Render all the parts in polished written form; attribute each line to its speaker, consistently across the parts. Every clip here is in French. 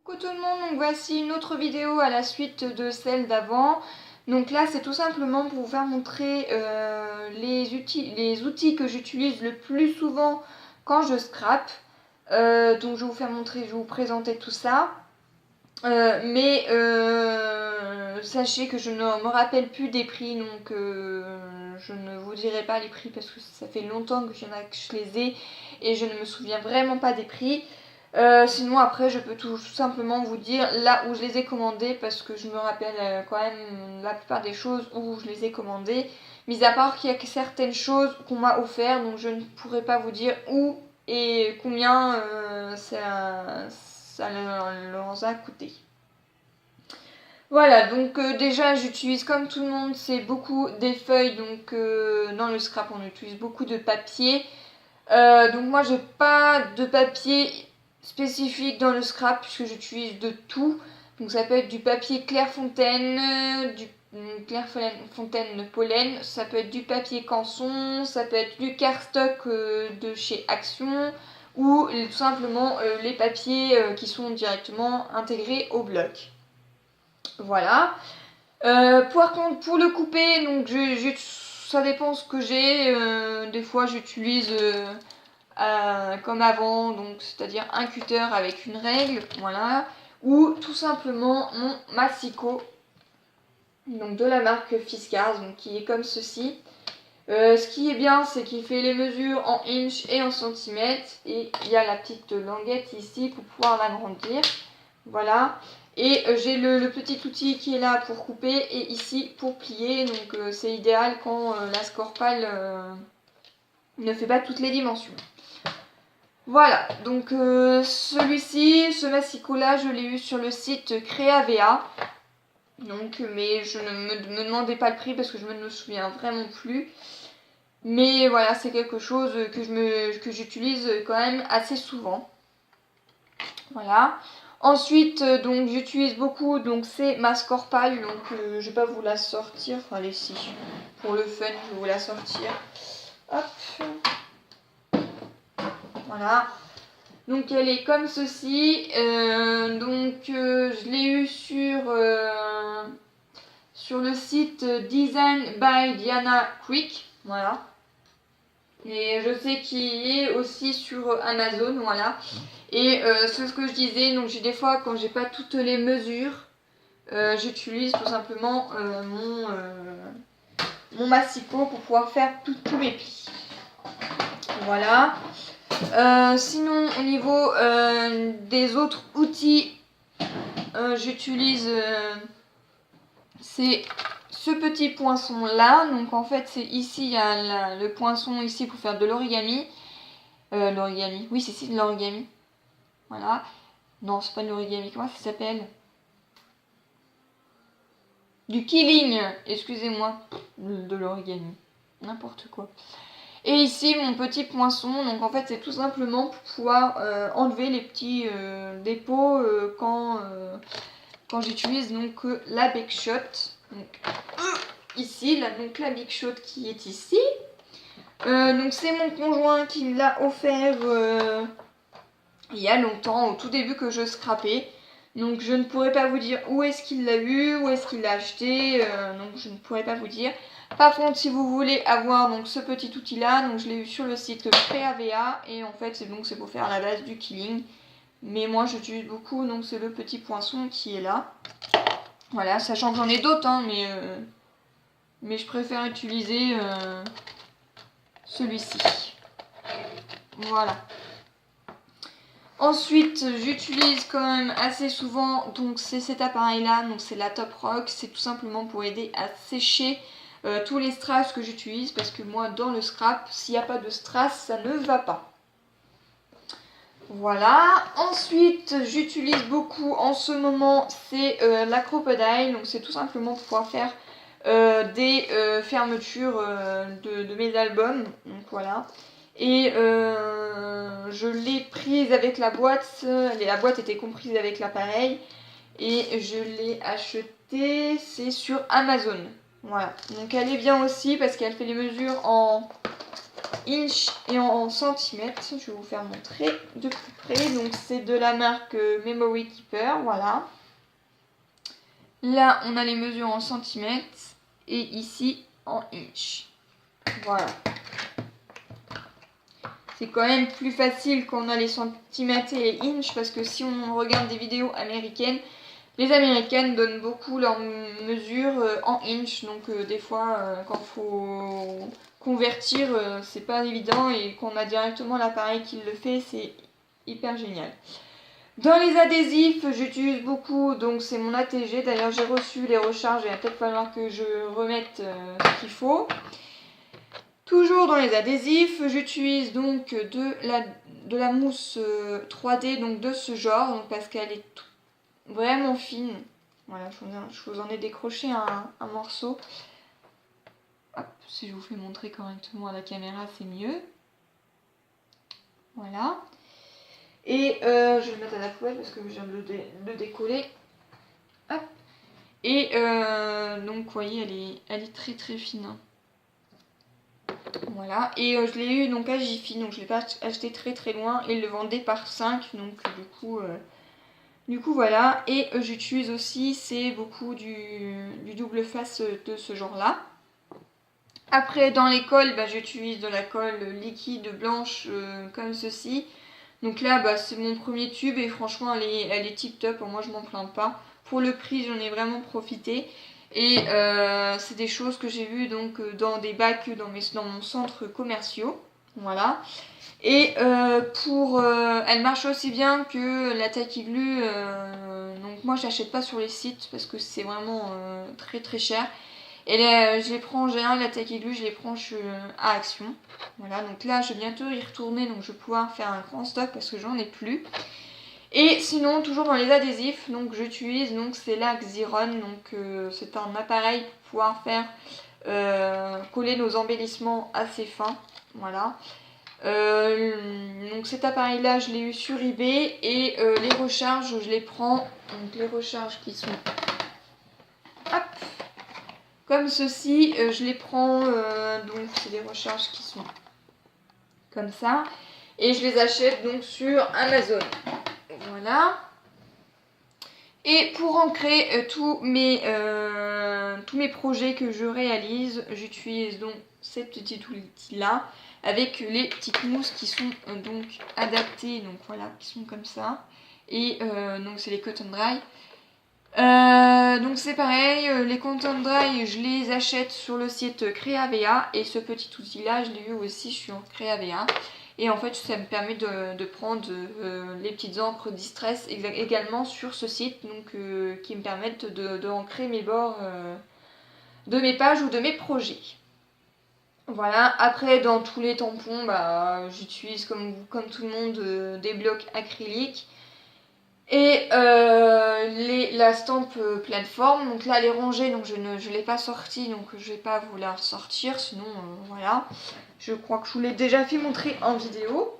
Speaker 1: Coucou tout le monde, donc voici une autre vidéo à la suite de celle d'avant. Donc là c'est tout simplement pour vous faire montrer les outils que j'utilise le plus souvent quand je scrape. Donc je vais vous faire montrer, je vais vous présenter tout ça. Sachez que je ne me rappelle plus des prix, donc je ne vous dirai pas les prix parce que ça fait longtemps que je les ai et je ne me souviens vraiment pas des prix. Sinon après je peux tout simplement vous dire là où je les ai commandés parce que je me rappelle quand même la plupart des choses où je les ai commandées. Mis à part qu'il y a certaines choses qu'on m'a offert, donc je ne pourrais pas vous dire où et combien ça leur a coûté. Voilà, donc déjà j'utilise comme tout le monde, c'est beaucoup des feuilles, donc dans le scrap on utilise beaucoup de papier. Donc moi j'ai pas de papier spécifique dans le scrap puisque j'utilise de tout. Donc ça peut être du papier Clairefontaine, du Clairefontaine de pollen, ça peut être du papier Canson, ça peut être du cardstock de chez Action ou tout simplement les papiers qui sont directement intégrés au bloc. Voilà. Par contre pour le couper, donc ça dépend ce que j'ai. Des fois j'utilise comme avant, donc c'est-à-dire un cutter avec une règle, voilà, ou tout simplement mon massicot, donc de la marque Fiskars, donc qui est comme ceci. Ce qui est bien, c'est qu'il fait les mesures en inch et en centimètres, et il y a la petite languette ici pour pouvoir l'agrandir, voilà. Et j'ai le petit outil qui est là pour couper et ici pour plier, donc c'est idéal quand la Scorpal ne fait pas toutes les dimensions. Voilà, donc celui-ci, ce massicot là, je l'ai eu sur le site Creavea. Donc, mais je ne me demandais pas le prix parce que je ne me souviens vraiment plus. Mais voilà, c'est quelque chose que j'utilise quand même assez souvent. Voilà. Ensuite, donc j'utilise beaucoup, donc c'est ma Scorpal, donc je vais pas vous la sortir, enfin allez si, pour le fun, je vais vous la sortir. Hop. Voilà. Donc elle est comme ceci. Je l'ai eu sur le site Design by Diana Quick. Voilà. Et je sais qu'il est aussi sur Amazon. Voilà. Et c'est ce que je disais. Donc des fois quand j'ai pas toutes les mesures, j'utilise tout simplement mon massicot pour pouvoir faire tous mes plis. Voilà. Sinon au niveau des autres outils, j'utilise c'est ce petit poinçon là. Donc en fait c'est ici il y a le poinçon ici pour faire de l'origami. L'origami, oui c'est de l'origami. Voilà. Non c'est pas de l'origami, comment ça s'appelle? Du killing, excusez-moi. De l'origami, n'importe quoi. Et ici mon petit poinçon, donc en fait c'est tout simplement pour pouvoir enlever les petits dépôts quand j'utilise donc la Big Shot. Donc, ici, donc la Big Shot qui est ici. Donc c'est mon conjoint qui me l'a offert il y a longtemps, au tout début que je scrapais. Donc je ne pourrais pas vous dire où est-ce qu'il l'a eu, où est-ce qu'il l'a acheté, donc je ne pourrais pas vous dire. Par contre, si vous voulez avoir donc ce petit outil là, donc je l'ai eu sur le site Creavea et en fait c'est pour faire la base du killing. Mais moi j'utilise beaucoup, donc c'est le petit poinçon qui est là. Voilà, sachant que j'en ai d'autres, hein, mais je préfère utiliser celui-ci. Voilà. Ensuite, j'utilise quand même assez souvent, donc c'est cet appareil-là, donc c'est la Top Rock. C'est tout simplement pour aider à sécher tous les strass que j'utilise, parce que moi, dans le scrap, s'il n'y a pas de strass, ça ne va pas. Voilà. Ensuite, j'utilise beaucoup en ce moment, c'est la Crocodile, donc c'est tout simplement pour pouvoir faire des fermetures de mes albums, donc voilà. Et je l'ai prise avec la boîte, la boîte était comprise avec l'appareil et je l'ai achetée, c'est sur Amazon. Voilà, donc elle est bien aussi parce qu'elle fait les mesures en inch et en centimètres. Je vais vous faire montrer de plus près. Donc c'est de la marque Memory Keeper, voilà. Là, on a les mesures en centimètres et ici en inch. Voilà. C'est quand même plus facile quand on a les centimètres et les inches parce que si on regarde des vidéos américaines, les américaines donnent beaucoup leurs mesures en inch. Donc des fois, quand il faut convertir, c'est pas évident et qu'on a directement l'appareil qui le fait, c'est hyper génial. Dans les adhésifs, j'utilise beaucoup, donc c'est mon ATG. D'ailleurs, j'ai reçu les recharges, il va peut-être falloir que je remette ce qu'il faut. Toujours dans les adhésifs, j'utilise donc de la mousse 3D donc de ce genre, donc parce qu'elle est vraiment fine. Voilà, je vous en ai décroché un morceau. Hop, si je vous fais montrer correctement à la caméra, c'est mieux. Voilà. Et je vais le mettre à la poubelle parce que je viens de le décoller. Hop. Et donc, vous voyez, elle est très très fine. Voilà. Et je l'ai eu donc à Jiffy, donc je ne l'ai pas acheté très très loin. Et ils le vendaient par 5, donc du coup voilà. Et j'utilise aussi, c'est beaucoup du double face de ce genre-là. Après, dans les colles, j'utilise de la colle liquide blanche comme ceci. Donc là, c'est mon premier tube et franchement, elle est tip top. Moi, je m'en plains pas. Pour le prix, j'en ai vraiment profité. Et c'est des choses que j'ai vues donc dans des bacs dans mon centre commerciaux. Voilà. Et elle marche aussi bien que la taille glue. Donc moi, je l'achète pas sur les sites parce que c'est vraiment très très cher. Et là, je les prends en général, la taille glue, je les prends à Action. Voilà, donc là, je vais bientôt y retourner, donc je vais pouvoir faire un grand stock parce que j'en ai plus. Et sinon, toujours dans les adhésifs, donc j'utilise, donc c'est la Xyron, donc c'est un appareil pour pouvoir faire coller nos embellissements assez fins. Voilà. Donc cet appareil là je l'ai eu sur eBay et les recharges je les prends, donc les recharges qui sont hop, comme ceci, je les prends, donc c'est des recharges qui sont comme ça et je les achète donc sur Amazon. Voilà. Et pour ancrer tous mes projets que je réalise, j'utilise donc cet petit outil là avec les petites mousses qui sont donc adaptées, donc voilà, qui sont comme ça. Et donc c'est les Cotton Dry. Donc c'est pareil, les Cotton Dry, je les achète sur le site Creavea et ce petit outil là, je l'ai eu aussi sur Creavea. Et en fait, ça me permet de prendre les petites encres Distress également sur ce site, donc qui me permettent de ancrer mes bords de mes pages ou de mes projets. Voilà, après dans tous les tampons, j'utilise comme tout le monde des blocs acryliques. Et la stampe pleine forme, donc là elle est rangée, donc je ne l'ai pas sortie, donc je vais pas vous la ressortir, sinon voilà. Je crois que je vous l'ai déjà fait montrer en vidéo.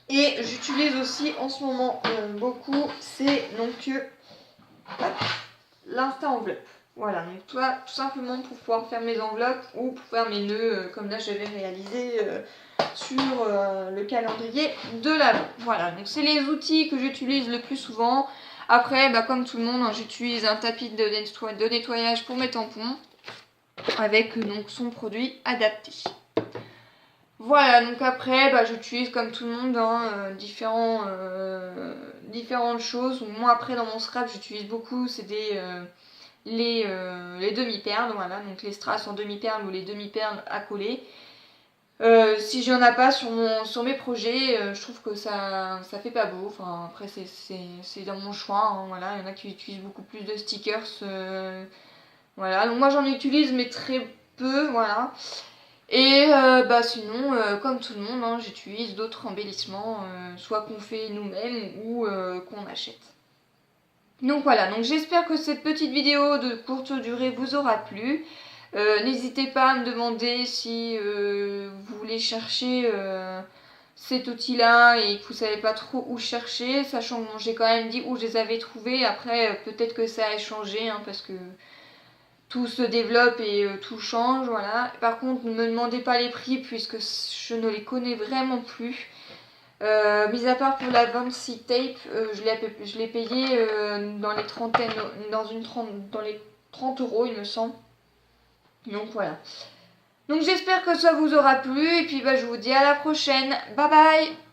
Speaker 1: Et j'utilise aussi en ce moment beaucoup, c'est donc l'Insta Enveloppe. Voilà, donc tout simplement pour pouvoir faire mes enveloppes ou pour faire mes nœuds, comme là j'avais réalisé sur le calendrier de l'Avent. Voilà, donc c'est les outils que j'utilise le plus souvent. Après, comme tout le monde, j'utilise un tapis de nettoyage pour mes tampons avec donc son produit adapté. Voilà, donc après, j'utilise comme tout le monde différentes choses. Moi après dans mon scrap, j'utilise beaucoup, c'est les demi-perles, voilà, donc les strass en demi-perles ou les demi-perles à coller. Si j'en ai pas sur mes projets, je trouve que ça fait pas beau. Enfin, après c'est dans mon choix, hein, voilà. Il y en a qui utilisent beaucoup plus de stickers, voilà. Donc moi j'en utilise mais très peu, voilà. Et sinon, comme tout le monde, hein, j'utilise d'autres embellissements, soit qu'on fait nous-mêmes ou qu'on achète. Donc voilà, donc j'espère que cette petite vidéo de courte durée vous aura plu. N'hésitez pas à me demander si vous voulez chercher cet outil là et que vous savez pas trop où chercher, sachant que j'ai quand même dit où je les avais trouvés. Après peut-être que ça a changé, hein, parce que tout se développe et tout change, voilà. Par contre, ne me demandez pas les prix puisque je ne les connais vraiment plus. Mis à part pour la Vancy Tape, je l'ai payé dans les dans les 30 euros, il me semble. Donc voilà. Donc j'espère que ça vous aura plu et puis je vous dis à la prochaine. Bye bye.